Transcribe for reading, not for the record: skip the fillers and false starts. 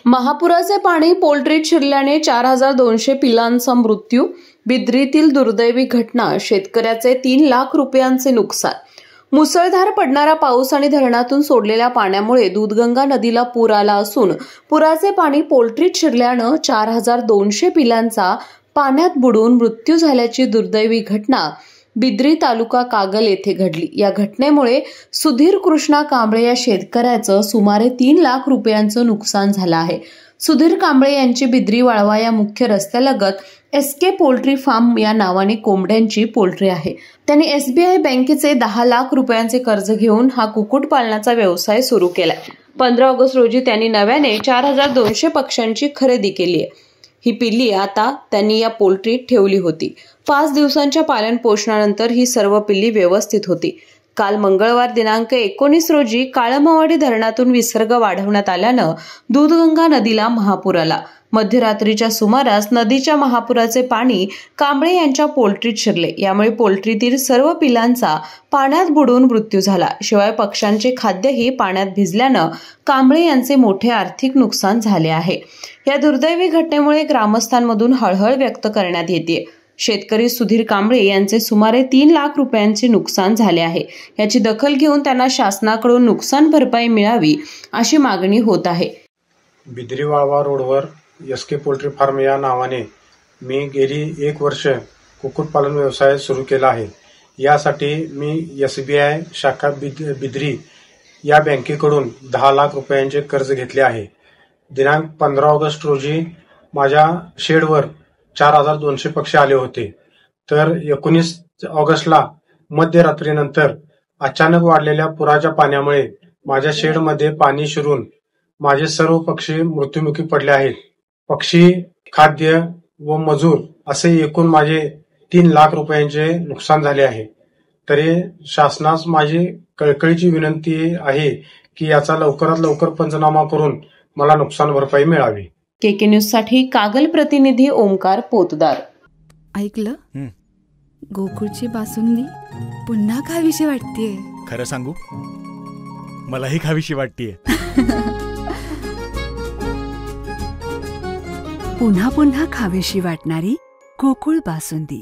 महापुराचे पाणी पोल्ट्रीत शिरल्याने 4200 पिलांचा मृत्यू. बिद्रीतील दुर्दैवी घटना. शेतकऱ्याचे 3 लाख रुपयांचे नुकसान. मुसळधार पडणारा पाऊस आणि धरणातून सोडलेल्या पाण्यामुळे दूधगंगा नदीला पूर आला असून पुराचे पाणी पोल्ट्रीत शिरल्यानं 4200 पिलांचा पाण्यात बुडून मृत्यू झाल्याची दुर्दैवी घटना बिद्री तालुका कागल येथे घडली. या घटनेमुळे सुधीर कृष्णा कांबळे या शेतकऱ्याचं सुमारे 3 लाख रुपयांचं नुकसान झालं आहे. सुधीर कांबळे यांची बिद्री वाळवा या मुख्य रस्त्यालगत एसके पोल्ट्री फार्म या नावाने कोंबड्यांची पोल्ट्री आहे. त्यांनी SBI बँकेचे 10 लाख रुपयांचे कर्ज घेऊन हा कुक्कुटपालनाचा व्यवसाय सुरू केलाय. 15 ऑगस्ट रोजी त्यांनी नव्याने 4200 पक्ष्यांची खरेदी केली आहे. ही पिल्ली आता त्यांनी या पोल्ट्रीत ठेवली होती. 5 दिवसांच्या पालन पोषणानंतर ही सर्व पिल्ली व्यवस्थित होती. काल मंगळवार दिनांक 19 रोजी काळमवाडी धरणातून विसर्ग वाढवण्यात आल्यानं दूधगंगा नदीला महापूर आला. मध्यरात्रीच्या सुमारास नदीच्या महापुराचे पाणी कांबळे यांच्या पोल्ट्रीत शिरले. यामुळे पोल्ट्रीतील सर्व पिलांचा पाण्यात बुडून मृत्यू झाला. शिवाय पक्ष्यांचे खाद्यही पाण्यात भिजल्यानं कांबळे यांचे मोठे आर्थिक नुकसान झाले आहे. या दुर्दैवी घटनेमुळे ग्रामस्थांमधून हळहळ व्यक्त करण्यात येते. शेतकरी सुधीर कांबळे यांचे सुमारे 3 लाख रुपयांचे नुकसान झाले आहे. याची दखल घेऊन त्यांना शासनाकडून नुकसान भरपाई मिळावी अशी मागणी होत आहे. बिद्री वाळवा रोडवर एसके पोल्ट्री फार्म या नावाने मी गेली 1 वर्ष कुक्कुटपालन व्यवसाय सुरू केला आहे. यासाठी मी SBI शाखा बिद्री या बँकेकडून 10 लाख रुपयांचे कर्ज घेतले आहे. दिनांक 15 ऑगस्ट रोजी माझ्या शेडवर 4200 पक्षी आले होते. तर 19 ऑगस्टला मध्यरात्रीनंतर अचानक वाढलेल्या पुराच्या पाण्यामुळे माझ्या शेडमध्ये पाणी शिरून माझे सर्व पक्षी मृत्युमुखी पडले आहेत. पक्षी, खाद्य व मजूर असे एकूण माझे 3 लाख रुपयांचे न्युकसान झाले आहे. तरी शासनास माझी कळकळीची विनंती आहे की याचा लवकरात लवकर पंचनामा करून मला नुकसान भरपाई मिळावी. KK न्यूज साठी कागल प्रतिनिधी ओमकार पोतदार. ऐकलं? गोकुळची बासुंदी पुन्हा खावीशी वाटतेय. खरं सांगू, मलाही खावीशी वाटतेय. पुन्हा पुन्हा खावीशी वाटणारी गोकुळ बासुंदी.